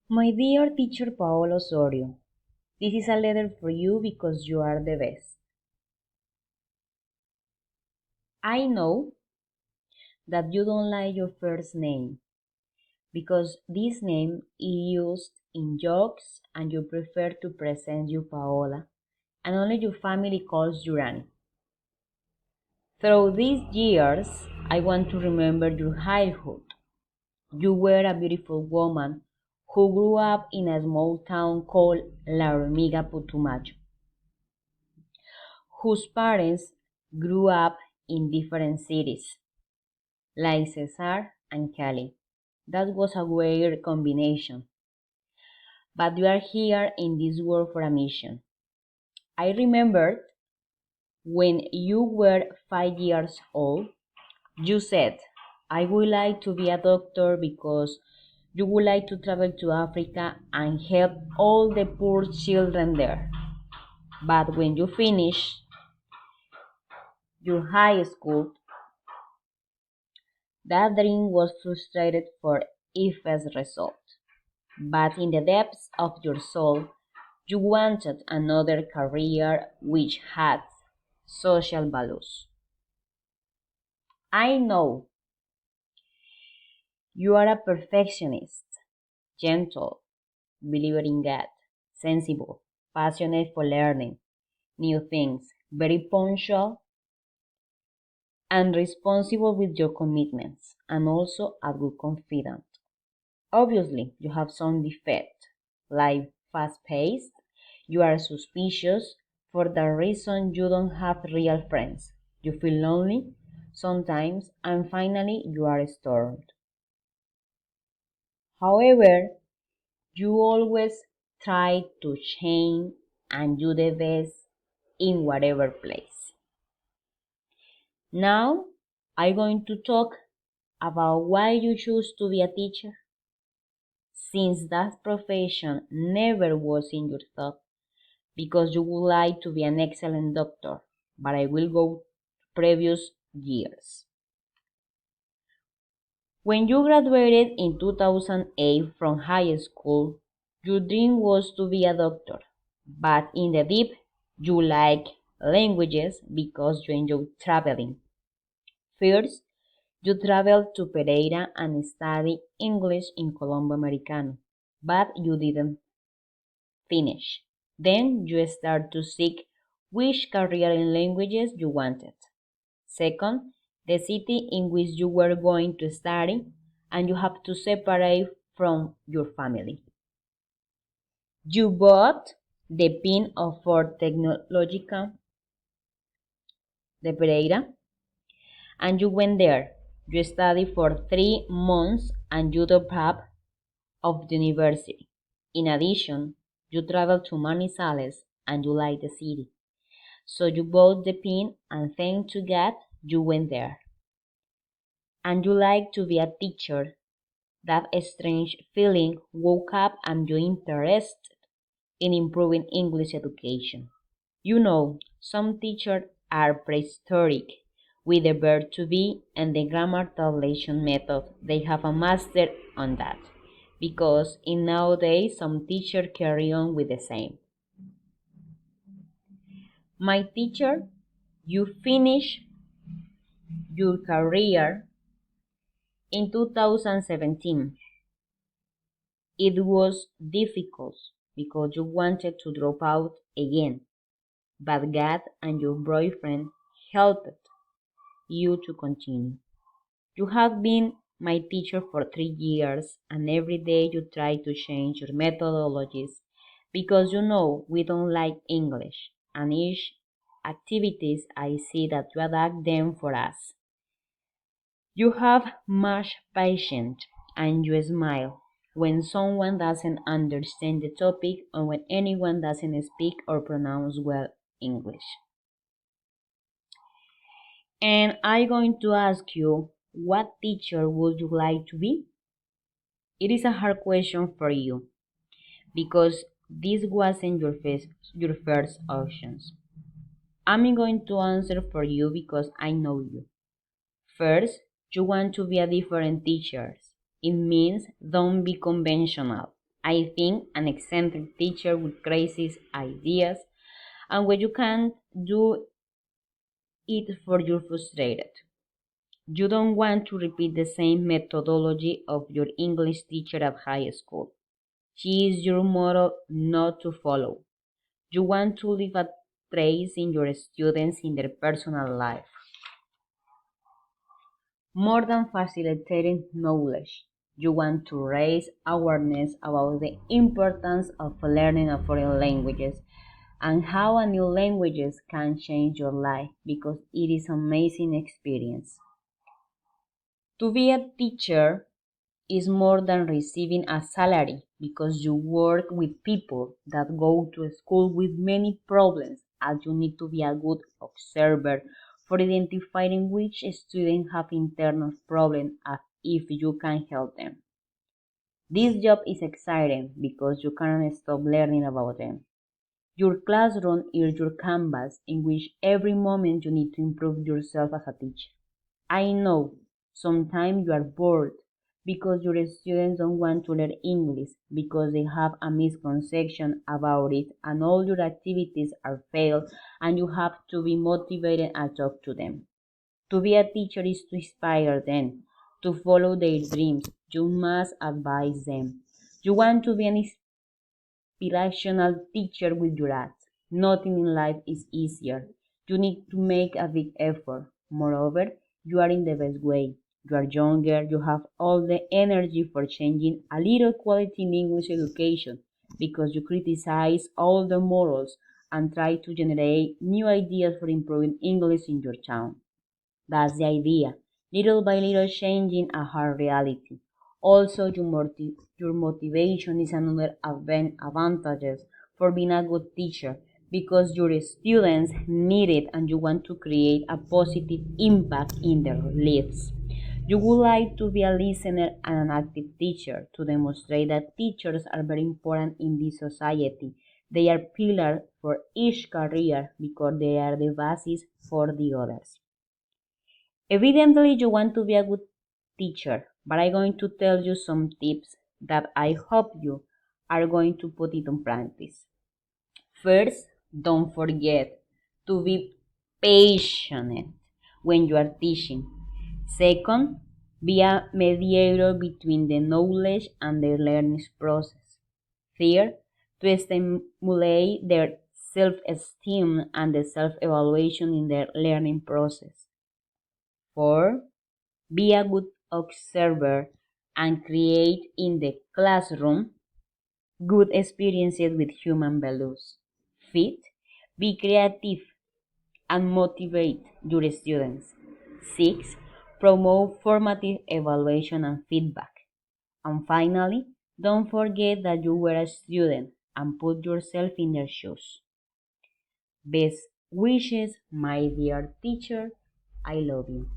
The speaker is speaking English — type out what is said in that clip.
My dear teacher Paolo Osorio, this is a letter for you because you are the best. I know that you don't like your first name because this name is used in jokes and you prefer to present you Paola and only your family calls you Rani. Through these years, I want to remember your childhood. You were a beautiful woman who grew up in a small town called La Hormiga Putumayo, whose parents grew up in different cities, like Cesar and Cali. That was a weird combination. But you are here in this world for a mission. I remembered when you were 5 years old, you said, I would like to be a doctor because you would like to travel to Africa and help all the poor children there. But when you finished your high school, that dream was frustrated for its result. But in the depths of your soul, you wanted another career which had social values. I know you are a perfectionist, gentle, believer in God, sensible, passionate for learning new things, very punctual, and responsible with your commitments, and also a good confidant. Obviously, you have some defect, like fast paced, you are suspicious, for that reason you don't have real friends. You feel lonely sometimes, and finally you are stormed. However, you always try to change and do the best in whatever place. Now, I'm going to talk about why you choose to be a teacher. Since that profession never was in your thought, because you would like to be an excellent doctor, but I will go previous years. When you graduated in 2008 from high school, your dream was to be a doctor, but in the deep, you like languages because you enjoy traveling. First, you traveled to Pereira and studied English in Colombo Americano, but you didn't finish. Then you start to seek which career in languages you wanted. Second, the city in which you were going to study, and you have to separate from your family. You bought the pin of Ford Tecnológica de Pereira and you went there. You studied for 3 months and you dropped out of the university. In addition, you traveled to Manizales and you liked the city. So you bought the pin and thanks to God you went there. And you like to be a teacher. That strange feeling woke up and you're interested in improving English education. You know, some teachers are prehistoric with the verb to be and the grammar translation method. They have a master on that. Because in nowadays some teachers carry on with the same. My teacher, you finish your career in 2017. It was difficult because you wanted to drop out again, but God and your boyfriend helped you to continue. You have been my teacher for 3 years, and every day you try to change your methodologies because you know we don't like English, and each activities I see that you adapt them for us. You have much patience and you smile when someone doesn't understand the topic or when anyone doesn't speak or pronounce well English. And I'm going to ask you, what teacher would you like to be? It is a hard question for you because this wasn't your first options. I'm going to answer for you because I know you. First, you want to be a different teacher. It means don't be conventional. I think an eccentric teacher with crazy ideas, and when you can't do it for you're frustrated. You don't want to repeat the same methodology of your English teacher at high school. She is your model not to follow. You want to leave a trace in your students in their personal life. More than facilitating knowledge, you want to raise awareness about the importance of learning a foreign languages and how a new languages can change your life because it is an amazing experience. To be a teacher is more than receiving a salary because you work with people that go to school with many problems and you need to be a good observer for identifying which students have internal problems and if you can help them. This job is exciting because you can't stop learning about them. Your classroom is your canvas in which every moment you need to improve yourself as a teacher. I know sometimes you are bored because your students don't want to learn English because they have a misconception about it and all your activities are failed and you have to be motivated and talk to them. To be a teacher is to inspire them, to follow their dreams. You must advise them. You want to be an inspirational teacher with your acts. Nothing in life is easier. You need to make a big effort. Moreover, you are in the best way. You are younger, you have all the energy for changing a little quality in English education because you criticize all the morals and try to generate new ideas for improving English in your town. That's the idea. Little by little changing a hard reality. Also, your motivation is another advantage for being a good teacher because your students need it and you want to create a positive impact in their lives. You would like to be a listener and an active teacher to demonstrate that teachers are very important in this society. They are pillars for each career because they are the basis for the others. Evidently, you want to be a good teacher, but I'm going to tell you some tips that I hope you are going to put it on practice. First, don't forget to be patient when you are teaching. Second, be a mediator between the knowledge and the learning process. Third, to stimulate their self-esteem and the self-evaluation in their learning process. Four, be a good observer and create in the classroom good experiences with human values. Fifth, be creative and motivate your students. Six, promote formative evaluation and feedback. And finally, don't forget that you were a student and put yourself in their shoes. Best wishes, my dear teacher. I love you.